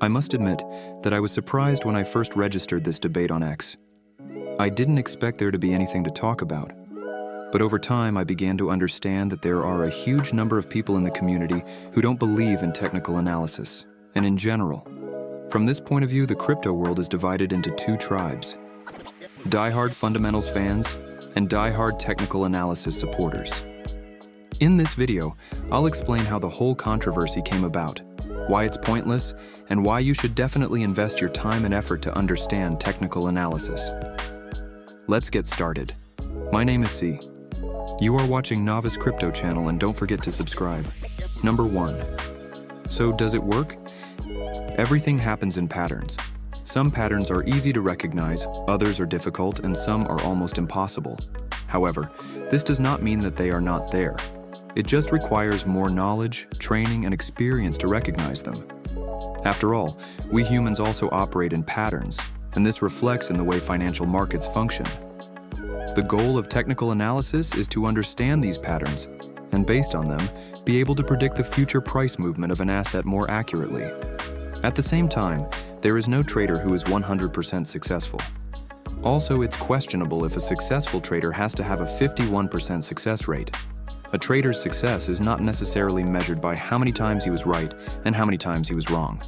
I must admit that I was surprised when I first registered this debate on X. I didn't expect there to be anything to talk about. But over time, I began to understand that there are a huge number of people in the community who don't believe in technical analysis, and in general. From this point of view, the crypto world is divided into two tribes: die-hard fundamentals fans and die-hard technical analysis supporters. In this video, I'll explain how the whole controversy came about, why it's pointless, and why you should definitely invest your time and effort to understand technical analysis. Let's get started. My name is C. You are watching Novice Crypto channel, and don't forget to subscribe. Number 1. So does it work? Everything happens in patterns. Some patterns are easy to recognize, others are difficult, and some are almost impossible. However, this does not mean that they are not there. It just requires more knowledge, training, and experience to recognize them. After all, we humans also operate in patterns, and this reflects in the way financial markets function. The goal of technical analysis is to understand these patterns, and based on them, be able to predict the future price movement of an asset more accurately. At the same time, there is no trader who is 100% successful. Also, it's questionable if a successful trader has to have a 51% success rate. A trader's success is not necessarily measured by how many times he was right and how many times he was wrong.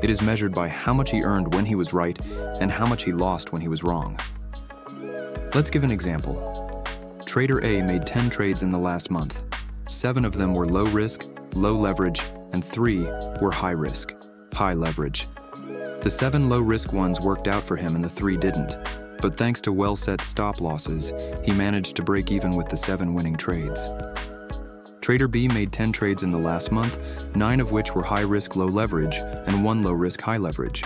It is measured by how much he earned when he was right and how much he lost when he was wrong. Let's give an example. Trader A made 10 trades in the last month. 7 of them were low risk, low leverage, and 3 were high risk, high leverage. The 7 low risk ones worked out for him and the 3 didn't. But thanks to well-set stop losses, he managed to break even with the 7 winning trades. Trader B made 10 trades in the last month, 9 of which were high-risk, low-leverage, and 1 low-risk, high-leverage.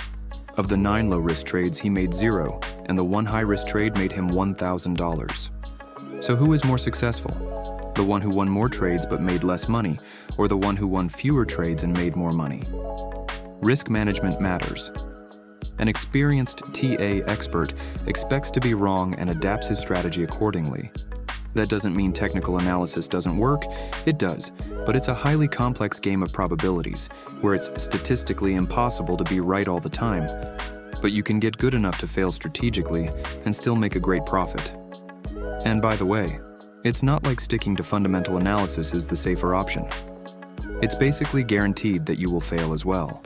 Of the 9 low-risk trades, he made 0, and the 1 high-risk trade made him $1,000. So who is more successful? The one who won more trades but made less money, or the one who won fewer trades and made more money? Risk management matters. An experienced TA expert expects to be wrong and adapts his strategy accordingly. That doesn't mean technical analysis doesn't work. It does, but it's a highly complex game of probabilities, where it's statistically impossible to be right all the time. But you can get good enough to fail strategically and still make a great profit. And by the way, it's not like sticking to fundamental analysis is the safer option. It's basically guaranteed that you will fail as well.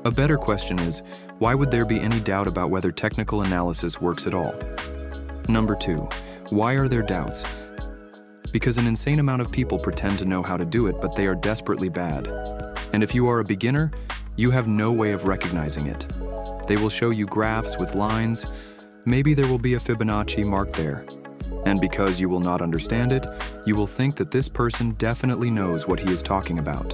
A better question is, why would there be any doubt about whether technical analysis works at all? Number 2, why are there doubts? Because an insane amount of people pretend to know how to do it, but they are desperately bad. And if you are a beginner, you have no way of recognizing it. They will show you graphs with lines. Maybe there will be a Fibonacci marked there. And because you will not understand it, you will think that this person definitely knows what he is talking about.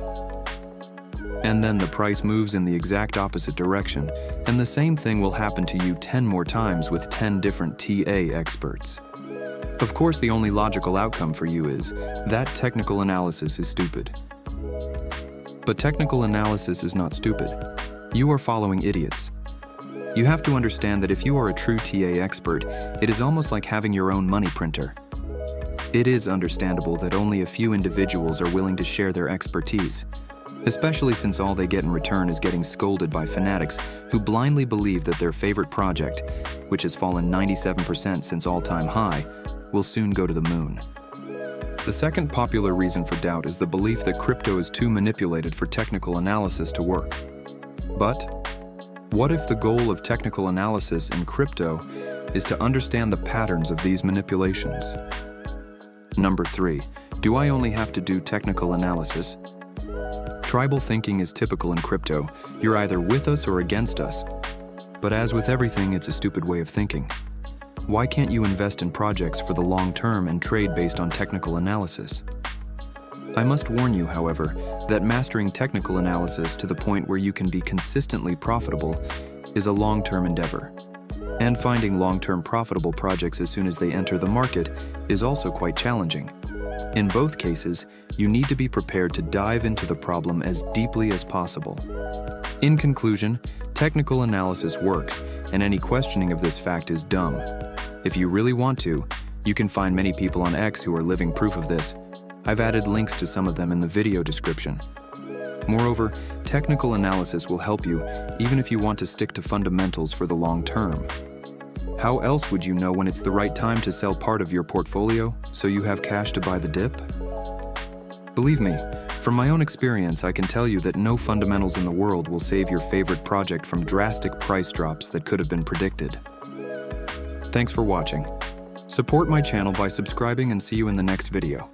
And then the price moves in the exact opposite direction, and the same thing will happen to you 10 more times with 10 different TA experts. Of course, the only logical outcome for you is that technical analysis is stupid. But technical analysis is not stupid. You are following idiots. You have to understand that if you are a true TA expert, it is almost like having your own money printer. It is understandable that only a few individuals are willing to share their expertise, especially since all they get in return is getting scolded by fanatics who blindly believe that their favorite project, which has fallen 97% since all-time high, will soon go to the moon. The second popular reason for doubt is the belief that crypto is too manipulated for technical analysis to work. But what if the goal of technical analysis in crypto is to understand the patterns of these manipulations? Number 3, do I only have to do technical analysis? Tribal thinking is typical in crypto. You're either with us or against us. But as with everything, it's a stupid way of thinking. Why can't you invest in projects for the long term and trade based on technical analysis? I must warn you, however, that mastering technical analysis to the point where you can be consistently profitable is a long-term endeavor. And finding long-term profitable projects as soon as they enter the market is also quite challenging. In both cases, you need to be prepared to dive into the problem as deeply as possible. In conclusion, technical analysis works, and any questioning of this fact is dumb. If you really want to, you can find many people on X who are living proof of this. I've added links to some of them in the video description. Moreover, technical analysis will help you even if you want to stick to fundamentals for the long term. How else would you know when it's the right time to sell part of your portfolio so you have cash to buy the dip? Believe me, from my own experience, I can tell you that no fundamentals in the world will save your favorite project from drastic price drops that could have been predicted. Thanks for watching. Support my channel by subscribing and see you in the next video.